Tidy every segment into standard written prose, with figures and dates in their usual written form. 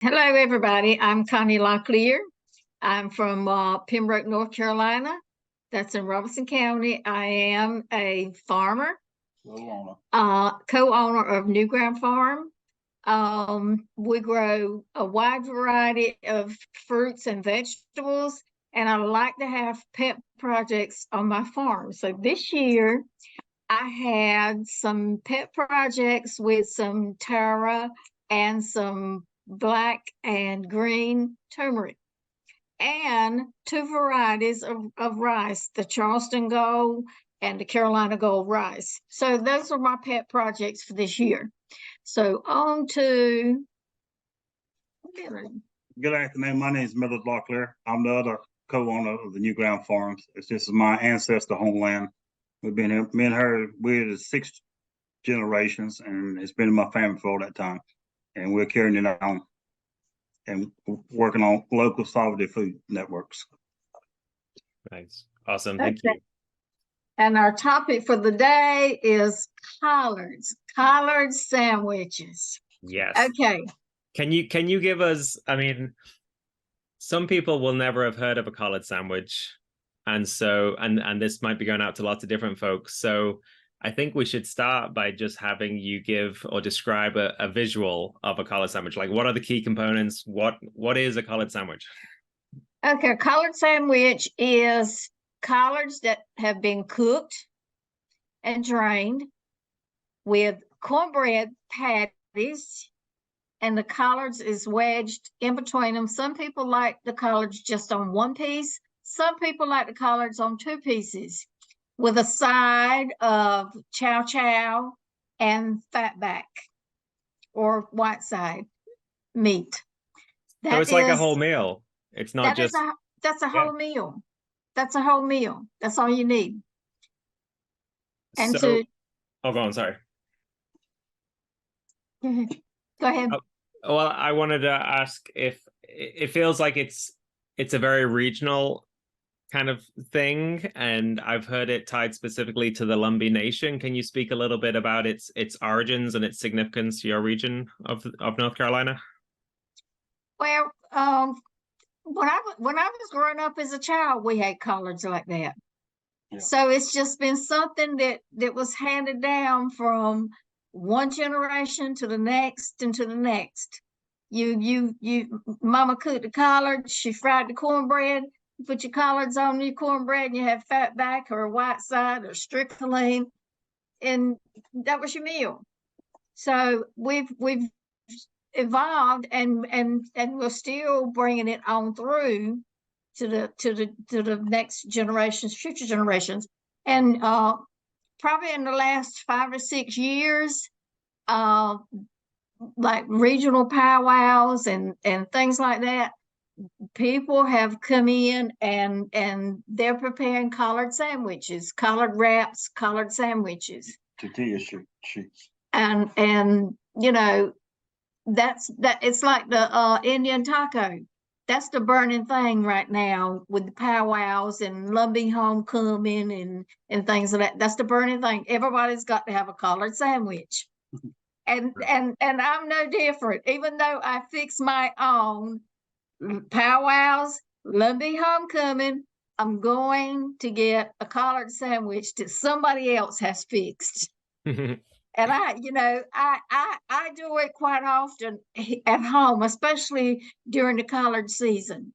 Hello, everybody. I'm Connie Locklear. I'm from Pembroke, North Carolina. That's in Robeson County. I am a farmer, co-owner of New Ground Farm. We grow a wide variety of fruits and vegetables, and I like to have pet projects on my farm. So this year, I had some pet projects with some tara and some black and green turmeric and two varieties of rice, the Charleston Gold and the Carolina Gold rice. So those are my pet projects for this year. So on to Good afternoon. My name is Millard Locklear. I'm the other co-owner of the New Ground Farms. This is my ancestor homeland. We've been here, me and her, we're the sixth generations, and it's been in my family for all that time. And we're carrying it on and working on local solid food networks. Nice. Awesome. Thank you. And our topic for the day is collard sandwiches. Yes. Okay. Can you give us, I mean, some people will never have heard of a collard sandwich. And so, and this might be going out to lots of different folks. So I think we should start by just having you give or describe a visual of a collard sandwich. Like, what are the key components? What is a collard sandwich? Okay, a collard sandwich is collards that have been cooked and drained with cornbread patties, and the collards is wedged in between them. Some people like the collards just on one piece. Some people like the collards on two pieces with a side of chow chow and fatback or white side meat. So it's like a whole meal. It's not just... That's a whole meal. That's a whole meal. That's all you need. And so, oh, go on, sorry. Go ahead. Well, I wanted to ask if it feels like it's a very regional kind of thing, and I've heard it tied specifically to the Lumbee Nation. Can you speak a little bit about its origins and its significance to your region of North Carolina? Well, when I was growing up as a child, we had collards like that. Yeah. So it's just been something that was handed down from one generation to the next and to the next. Mama cooked the collards, she fried the cornbread, you put your collards on your cornbread, and you have fatback or white side or strickling, and that was your meal. So we've evolved and we're still bringing it on through to the next generations, future generations, and probably in the last 5 or 6 years, like regional powwows and things like that, people have come in and they're preparing collard sandwiches, collard wraps, collard sandwiches, tortilla sheets, and you know, that it's like the Indian taco. That's the burning thing right now with the powwows and Lumbee homecoming and things like that. That's the burning thing. Everybody's got to have a collard sandwich. And I'm no different. Even though I fix my own powwows, Lumbee homecoming, I'm going to get a collard sandwich that somebody else has fixed. And I do it quite often at home, especially during the collard season.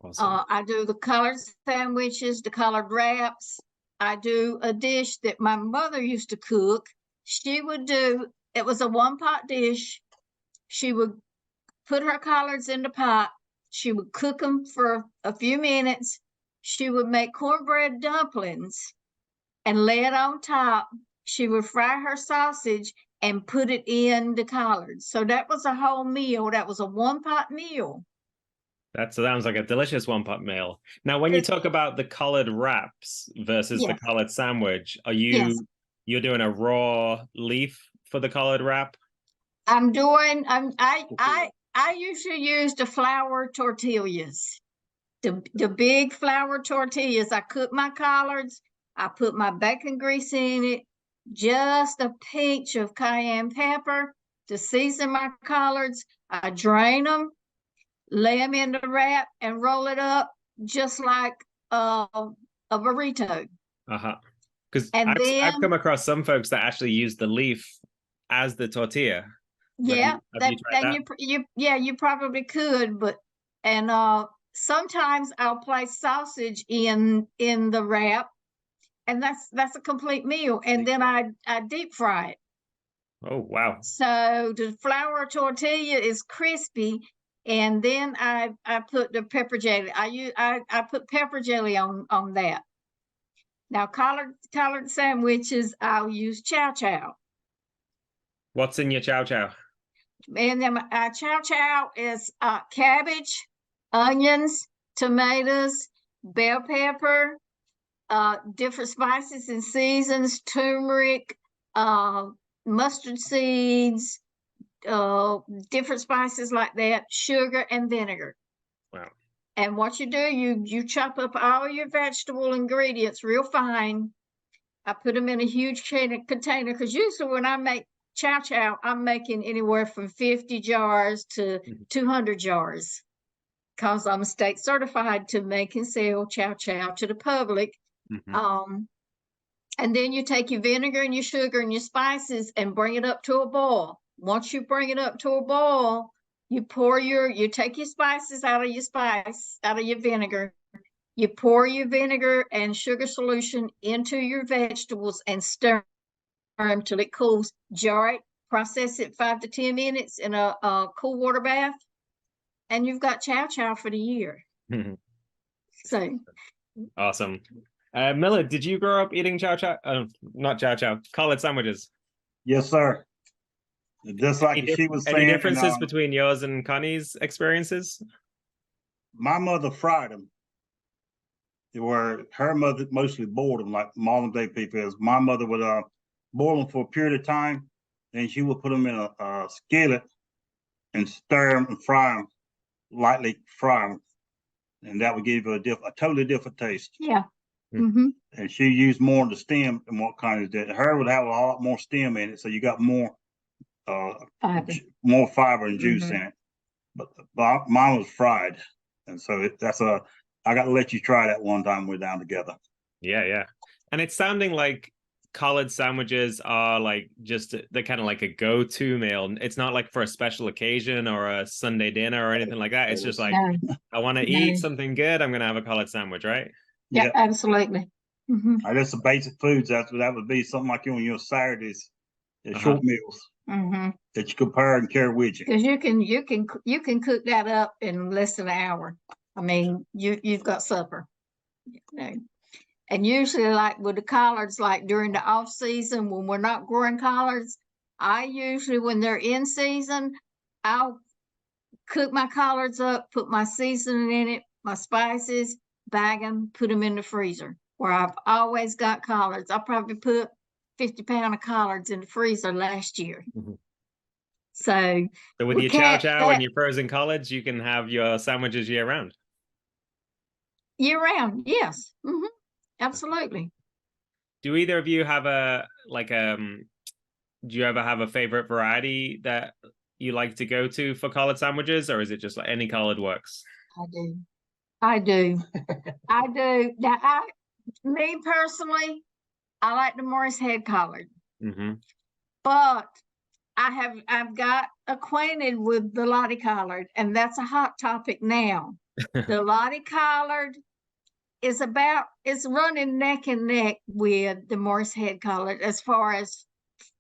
Awesome. I do the collard sandwiches, the collard wraps. I do a dish that my mother used to cook. She would do, it was a one-pot dish. She would put her collards in the pot. She would cook them for a few minutes. She would make cornbread dumplings and lay it on top. She would fry her sausage and put it in the collards. So that was a whole meal. That was a one-pot meal. That sounds like a delicious one-pot meal. Now, when you talk about the collard wraps versus the collard sandwich, are you're doing a raw leaf for the collard wrap? I'm doing. I usually use the flour tortillas, the big flour tortillas. I cook my collards. I put my bacon grease in it, just a pinch of cayenne pepper to season my collards. I drain them, lay them in the wrap, and roll it up just like a burrito. Because And I've then, come across some folks that actually use the leaf as the tortilla. yeah, Have you tried that? you probably could, but sometimes I'll place sausage in the wrap, and that's a complete meal. And then I deep fry it. Oh, wow. So the flour tortilla is crispy, and then I put the pepper jelly. I put pepper jelly on that. Now collard sandwiches, I'll use chow chow. What's in your chow chow? And then chow chow is cabbage, onions, tomatoes, bell pepper, different spices and seasons, turmeric, mustard seeds, different spices like that, sugar and vinegar. Wow. And what you do, you chop up all your vegetable ingredients real fine. I put them in a huge container, because usually when I make chow chow, I'm making anywhere from 50 jars to 200 jars, because I'm state certified to make and sell chow chow to the public. And then you take your vinegar and your sugar and your spices and bring it up to a boil. Once you bring it up to a boil, you take your spices out of your vinegar. You pour your vinegar and sugar solution into your vegetables and stir them till it cools. Jar it, process it 5 to 10 minutes in a cool water bath, and you've got chow chow for the year. So awesome. Millard, did you grow up eating chow chow? Not chow chow, collard sandwiches. Yes, sir. Just like she was saying. Any differences between yours and Connie's experiences? My mother fried them. Where her mother mostly boiled them, like modern day people is. My mother would boil them for a period of time, and she would put them in a skillet and stir them and fry them, lightly fry them, and that would give you a totally different taste. Yeah. And she used more of the stem than what Connie did. Her would have a lot more stem in it, so you got more fiber and juice in it. But mine was fried, and so I got to let you try that one time we're down together. Yeah. And it's sounding like collard sandwiches are like they're kind of like a go-to meal. It's not like for a special occasion or a Sunday dinner or anything like that. It's just like, I want to eat something good, I'm going to have a collard sandwich, right? Yeah, absolutely. That's the basic foods. That would be something like on your Saturdays, short meals that you can prepare and carry with you. Because you can cook that up in less than an hour. I mean, you've got supper. And usually, like with the collards, like during the off season when we're not growing collards, I usually, when they're in season, I'll cook my collards up, put my seasoning in it, my spices, bag them, put them in the freezer, where I've always got collards. I probably put 50 pounds of collards in the freezer last year. So with your chow chow and your frozen collards, you can have your sandwiches year round. Year round, yes. Absolutely. Do either of you have do you ever have a favorite variety that you like to go to for collard sandwiches, or is it just like any collard works? I do. Now, me personally, I like the Morris head collard. But I've got acquainted with the Lottie collard, and that's a hot topic now. The Lottie collard is running neck and neck with the Morris head collard as far as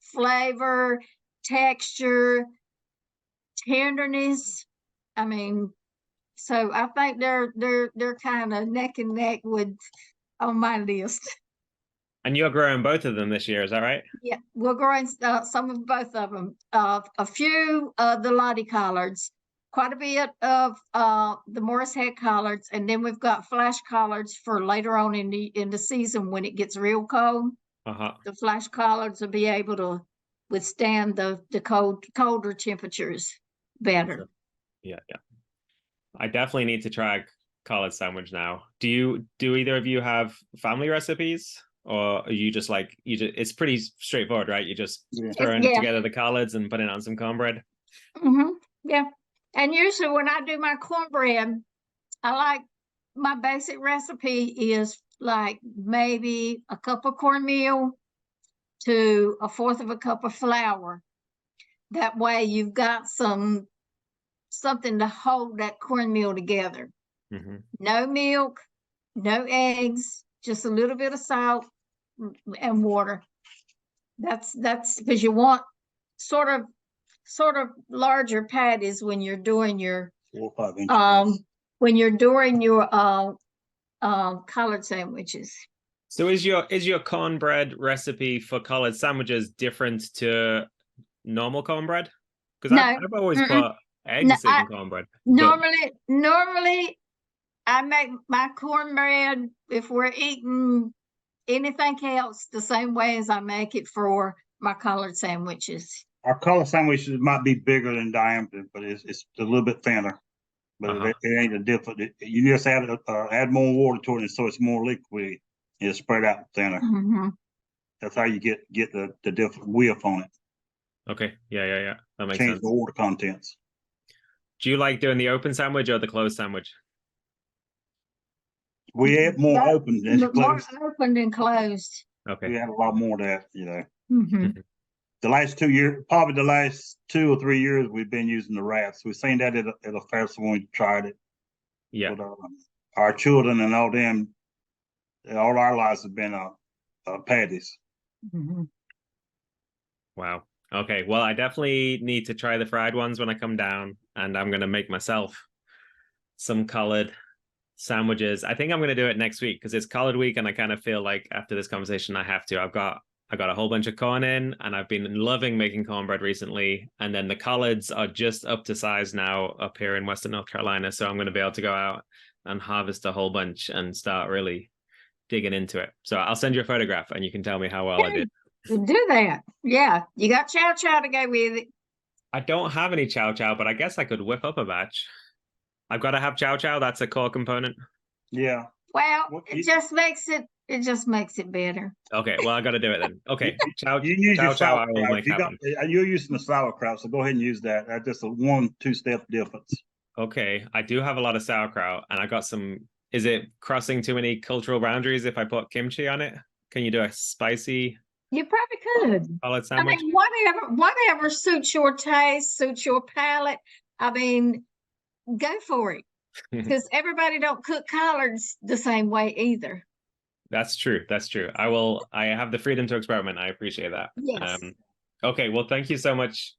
flavor, texture, tenderness. I mean, so I think they're kind of neck and neck on my list. And you're growing both of them this year, is that right? Yeah, we're growing some of both of them. A few of the Lottie collards, quite a bit of the Morris head collards, and then we've got flash collards for later on in the season when it gets real cold. The flash collards will be able to withstand the colder temperatures better. Yeah. I definitely need to try collard sandwich now. Do either of you have family recipes? Or are you just it's pretty straightforward, right? You just throwing together the collards and putting on some cornbread. Yeah. And usually when I do my cornbread, I like my basic recipe is like maybe a cup of cornmeal to 1/4 of a cup of flour. That way you've got something to hold that cornmeal together. Mhm. No milk, no eggs, just a little bit of salt and water. That's because you want sort of larger patties when you're doing your 4 or 5 inches. collard sandwiches. So is your cornbread recipe for collard sandwiches different to normal cornbread? Because No, I've always mm-mm. put eggs in cornbread. But Normally I make my cornbread if we're eating anything else the same way as I make it for my collard sandwiches. Our collard sandwiches might be bigger in diameter, but it's a little bit thinner. But it ain't a different. You just add more water to it, so it's more liquidy. It's spread out thinner. Mhm. That's how you get the different width on it. okay, yeah, that makes Change sense. the water contents. Do you like doing the open sandwich or the closed sandwich? We add more That- open than More closed. open than closed. Okay. We have a lot more of that, you know. Mhm. The last 2 years, probably the last 2 or 3 years, we've been using the wraps. We've seen that at a festival when we tried it. Yeah. But our children and all them, all our lives have been patties. Mhm. Wow. Okay. Well, I definitely need to try the fried ones when I come down, and I'm gonna make myself some collard sandwiches. I think I'm gonna do it next week because it's collard week, and I kind of feel like after this conversation, I have to. I got a whole bunch of corn in, and I've been loving making cornbread recently. And then the collards are just up to size now up here in Western North Carolina, so I'm going to be able to go out and harvest a whole bunch and start really digging into it. So I'll send you a photograph, and you can tell me how well I did. Do that. Yeah. You got chow chow to go with it. I don't have any chow chow, but I guess I could whip up a batch. I've got to have chow chow. That's a core component. Yeah. Well, What it you- just makes it better. Okay, well, I got to do it then. Okay, chow You use chow your chow. I will sauerkraut. make happen. You're using the sauerkraut, so go ahead and use that. That's just a 1-2 step difference. Okay, I do have a lot of sauerkraut, and I got some. Is it crossing too many cultural boundaries if I put kimchi on it? Can you do a spicy You probably could. collard I sandwich? mean, whatever suits your taste, suits your palate. I mean, go for it. Because everybody don't cook collards the same way either. That's true. That's true. I have the freedom to experiment. I appreciate that. Yes. Okay, well, thank you so much